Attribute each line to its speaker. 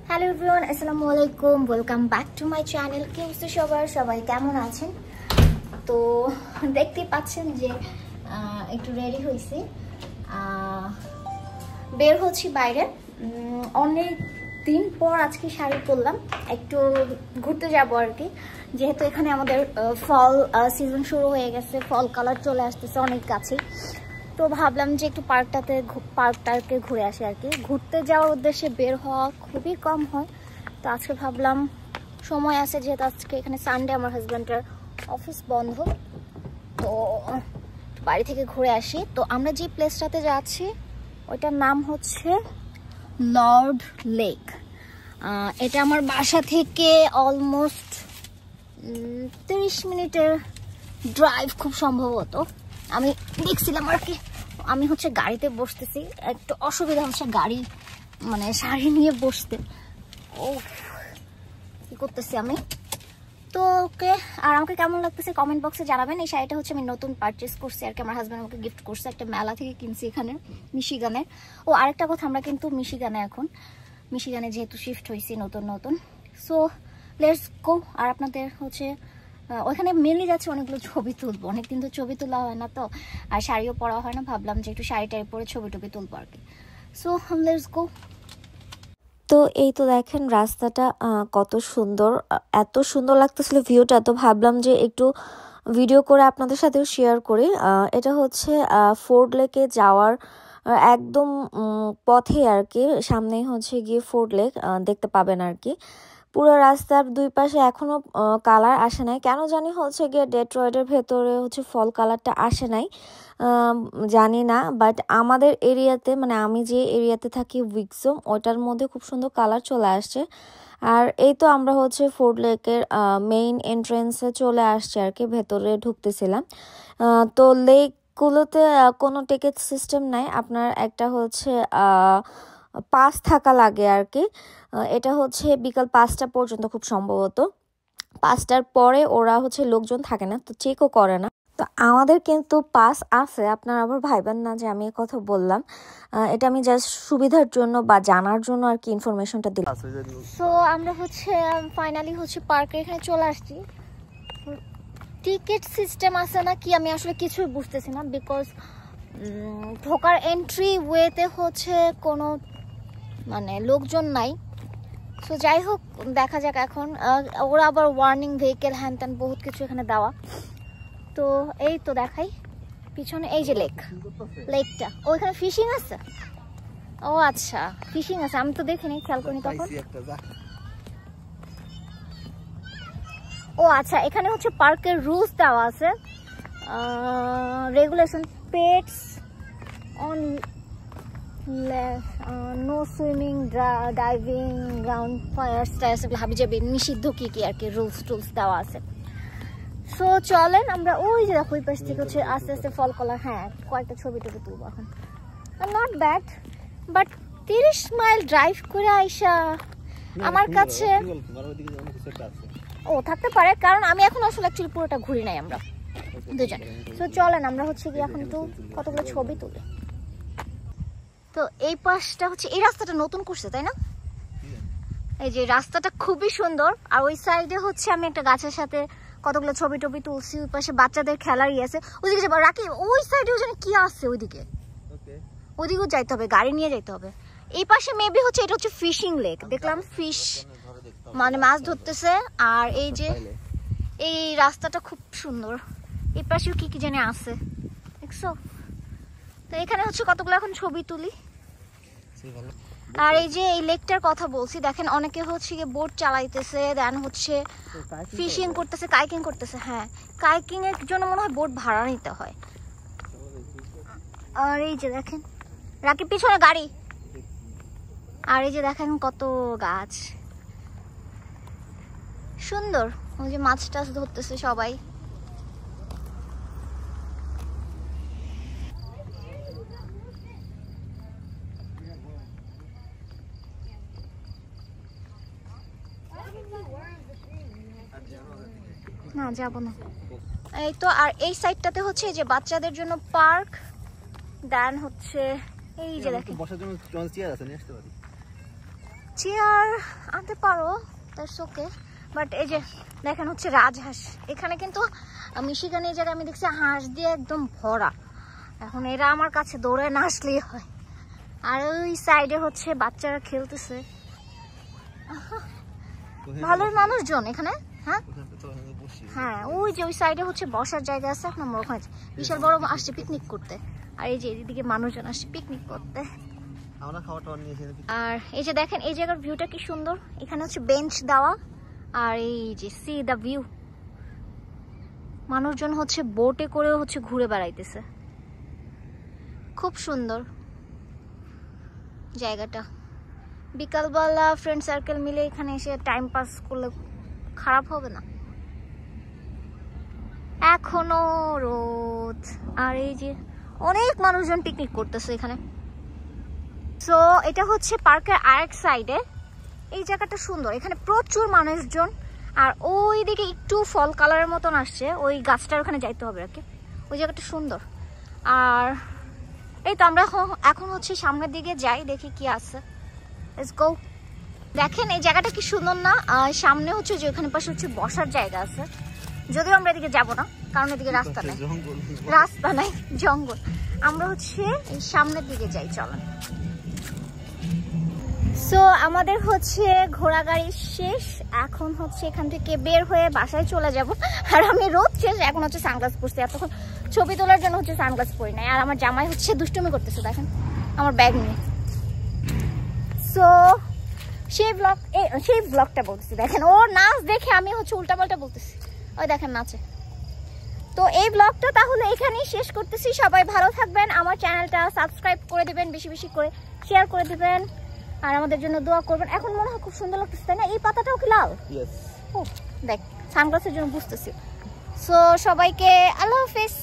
Speaker 1: Hello everyone, আসসালামু আলাইকুম। Welcome back to my channel. কি অবস্থা সবাই কেমন আছেন? তো দেখতেই পাচ্ছেন যে একটু রেডি হয়েছি, বের হচ্ছি বাইরে। অনেক দিন পর আজকে শাড়ি পরলাম, একটু ঘুরতে যাব আর কি। যেহেতু এখানে আমাদের ফল সিজন শুরু হয়ে গেছে, ফল কালার চলে আসতেছে অনেক কাছে। তো ভাবলাম যে একটু পার্কটাকে ঘুরে আসি আর কি। ঘুরতে যাওয়ার উদ্দেশ্যে বের হওয়া খুবই কম হয়, তো আজকে ভাবলাম সময় আছে, যেহেতু আজকে এখানে সানডে, আমার হাজব্যান্ডের অফিস বন্ধ, তো বাড়ি থেকে ঘুরে আসি। তো আমরা যে প্লেসটাতে যাচ্ছি ওইটার নাম হচ্ছে লর্ড লেক। এটা আমার বাসা থেকে অলমোস্ট 30 মিনিটের ড্রাইভ খুব সম্ভবত। আমি দেখছিলাম আর কি। আমি হচ্ছে গাড়িতে বসতেছি, একটু অসুবিধা হচ্ছে গাড়ি মানে শাড়ি নিয়ে বসতে। ও কি করতেছি আমি। তো ওকে, আর আমাকে কেমন লাগতেছে কমেন্ট বক্সে জানাবেন। এই শাড়িটা হচ্ছে আমি নতুন পারচেস করছি আর কি, আমার হাজব্যান্ড আমাকে গিফট করছে, একটা মেলা থেকে কিনছি এখানে মিশিগানে। ও আরেকটা কথা, আমরা কিন্তু মিশিগানে যেহেতু শিফট হয়েছি নতুন। So let's go. আর আপনাদের হচ্ছে ওইখানে মেনলি যাচ্ছে অনেকগুলো ছবি তুলবো, অনেকদিন তো ছবি তোলা হয় না, তো আর শাড়িও পরা হয় না, ভাবলাম যে একটু শাড়িটাই পরে ছবি তুলবো আর কি। So let's go.
Speaker 2: তো এই তো দেখেন রাস্তাটা কত সুন্দর, এত সুন্দর লাগতেছিল ভিউটা, তো ভাবলাম যে একটু ভিডিও করে আপনাদের সাথেও শেয়ার করি। এটা হচ্ছে ফোর্ড লেকে যাওয়ার একদম পথে আর কি, সামনেই হচ্ছে গিয়ে ফোর্ড লেক দেখতে পাবেন আর কি। পুরো রাস্তার দুই পাশে এখনো কালার আসে নাই, কেন জানি হচ্ছে গিয়ে ডেট্রয়েটের ভেতরে হচ্ছে ফল কালারটা আসে নাই, জানি না। বাট আমাদের এরিয়াতে, মানে আমি যে এরিয়াতে থাকি উইকজম, ওটার মধ্যে খুব সুন্দর কালার চলে আসছে। আর এই তো আমরা হচ্ছে ফোর্ড লেকের মেইন এন্ট্রেন্সে চলে আসছি আর কি, ভেতরে ঢুকতেছিলাম। তো লেকগুলোতে কোনো টিকিট সিস্টেম নাই, আপনার একটা হচ্ছে পাস থাকা লাগে আর কি। এটা হচ্ছে বিকাল 5টা পর্যন্ত খুব সম্ভবত, 5টার পরে ওরা হচ্ছে লোকজন থাকে না, তো চেকও করে না। তো আমাদের কিন্তু পাস আছে, আপনারা আবার ভাইবেন না যে আমি এই কথা বললাম, এটা আমি জাস্ট সুবিধার জন্য বা জানার জন্য আর কি ইনফরমেশনটা দিলাম।
Speaker 1: সো আমরা হচ্ছে ফাইনালি হচ্ছে পার্কে এখানে চলে আসছি। টিকিট সিস্টেম আছে না কি আমি আসলে কিছুই বুঝতেছি না, বিকজ ঢোকার এন্ট্রি ওয়েতে হচ্ছে কোনো মানে লোকজন নাই। সো যাই হোক, দেখা যাক এখন। ওরা আবার ওয়ার্নিং ভেহিকেল হ্যান ত্যান বহুত কিছু এখানে দেওয়া। তো এই তো দেখাই পিছনে, এই যে লেকটা, ওইখানে ফিশিং আছে। ও আচ্ছা, ফিশিং আছে, আমি তো দেখিনি, খেয়াল করিনি তখন। ও আচ্ছা, এখানে হচ্ছে পার্কের রুলস দেওয়া আছে, regulation. Pets on no swimming, diving, ground fire styles, হাবি যাবি নিষিদ্ধ কি আর কি রুলস দেওয়া আছে। সো চলেন আমরা ওই যে দেখো ওই পাশ থেকে হচ্ছে আস্তে আস্তে ফল কলা, হ্যাঁ কয়েকটা ছবি তুলবো এখন। Not bad, but 30 mile drive করে আইসা আমার কাছে ও থাকতে পারে, কারণ আমি এখন আসলে অ্যাকচুয়ালি পুরোটা ঘুরি নাই আমরা দুজন। সো চলেন আমরা হচ্ছে কি এখন একটু কতগুলো ছবি তুলি। তো এই পাশটা হচ্ছে, এই রাস্তাটা নতুন করছে তাই না? এই যে রাস্তাটা খুবই সুন্দর। আর ওই সাইডে হচ্ছে আমি একটা গাছের সাথে কতগুলো ছবি তুলছি। ওই পাশে বাচ্চাদের খেলার আছে, ওইদিকে যাবো রাখি, ওই সাইডেও জানি কি আছে, ওইদিকেও যাইতে হবে, গাড়ি নিয়ে যাইতে হবে। এই পাশে মেবি হচ্ছে এটা হচ্ছে ফিশিং লেক, দেখলাম ফিশ মানে মাছ ধরতেছে। আর এই যে এই রাস্তাটা খুব সুন্দর, এই পাশেও কি জানি আছে দেখছো। তো এখানে হচ্ছে কতগুলো এখন ছবি তুলি। আর এই যে এই লেকটার কথা বলছি, দেখেন অনেকে হচ্ছে বোট চালাইতেছে, দেন হচ্ছে ফিশিং করতেছে, কাইকিং করতেছে। হ্যাঁ, কাইকিং এর জন্য মনে হয় বোট ভাড়া নিতে হয়। আর এই যে দেখেন রাকিব পিছনে গাড়ি, আর এই যে দেখেন কত গাছ, সুন্দর। ওই যে মাছ টাছ ধরতেছে সবাই। না যাবো না। এই তো, আর এই সাইডটাতে হচ্ছে যে বাচ্চাদের জন্য পার্ক, দেন হচ্ছে এই যে দেখেন
Speaker 3: বসার জন্য চেয়ার আছে, নিয়ে আসতে পারি।
Speaker 1: চেয়ার আনতে পারো, দ্যাটস ওকে, বাট এই যে দেখেন হচ্ছে রাজহাঁস। এখানে কিন্তু মিশিগানে এই জায়গায় আমি দেখছি হাঁস দিয়ে একদম ভরা। এখন এরা আমার কাছে দৌড়ে না আসলেই হয়। আর ওই সাইডে হচ্ছে বাচ্চারা খেলতেছে। ভালোই মানুষজন এখানে। হ্যাঁ হ্যাঁ, ওই যে ওই সাইডে হচ্ছে বসার জায়গা আছে। এক নম্বর ওখানে বিশাল বড় আসছে পিকনিক করতে। আর এই যে এদিকে মানুষজন আসছে পিকনিক করতে। আর এই যে দেখেন এই জায়গার ভিউটা কি সুন্দর। এখানে হচ্ছে বেঞ্চ দেওয়া, আর এই যে সি দ্য ভিউ। মানুষজন হচ্ছে বোটে করে হচ্ছে ঘুরে বেড়াইতেছে। খুব সুন্দর জায়গাটা। বিকালবেলা ফ্রেন্ড সার্কেল মিলে এখানে এসে টাইম পাস করলে খারাপ হবে না। এখনো রোদ, আর এই যে অনেক মানুষজন পিকনিক করতেছে এখানে। সো এটা হচ্ছে পার্কের আরেক সাইডে। এই জায়গাটা সুন্দর, এখানে প্রচুর মানুষজন। আর ওই দিকে একটু ফল কালারের মতন আসছে, ওই গাছটার ওখানে যাইতে হবে আর কি। ওই জায়গাটা সুন্দর। আর এই তো আমরা এখন হচ্ছে সামনের দিকে যাই, দেখি কি আছে। Let's go. দেখেন এই জায়গাটা কি সুন্দর না? সামনে হচ্ছে যে ওখানে পাশে হচ্ছে বসার জায়গা আছে। যদিও আমরা এদিকে যাবো না, কারণ এদিকে রাস্তা নাই, রাস্তা নাই, জঙ্গল। আমরা হচ্ছে এই সামনের দিকে যাই, চলেন। সো আমাদের হচ্ছে ঘোড়াগাড়ি শেষ। এখন হচ্ছে এখান থেকে বের হয়ে বাসায় চলে যাব। আর আমি রোদ শেষ, এখন হচ্ছে সানগ্লাস পরছি। এতক্ষণ ছবি তোলার জন্য হচ্ছে সানগ্লাস পরি নাই। আর আমার জামাই হচ্ছে দুষ্টুমি করতেছে, দেখেন আমার ব্যাগ নিয়ে। সো সেই ব্লগটা বলতেছি, দেখেন ওর নাচ দেখে আমি হচ্ছে উল্টাপাল্টা বলতেছি। ওই দেখেন নাচে। তো এই ব্লগটা তাহলে এখানেই শেষ করতেছি। সবাই ভালো থাকবেন, আমার চ্যানেলটা সাবস্ক্রাইব করে দিবেন, বেশি বেশি করে শেয়ার করে দিবেন, আর আমাদের জন্য দোয়া করবেন। এখন মনে হয় খুব সুন্দর লাগতেছে, তাই না? এই পাতাটাও কি লাল? ও দেখ, সানগ্লাসের জন্য বুঝতেছি। সো সবাইকে আল্লাহ হাফেজ।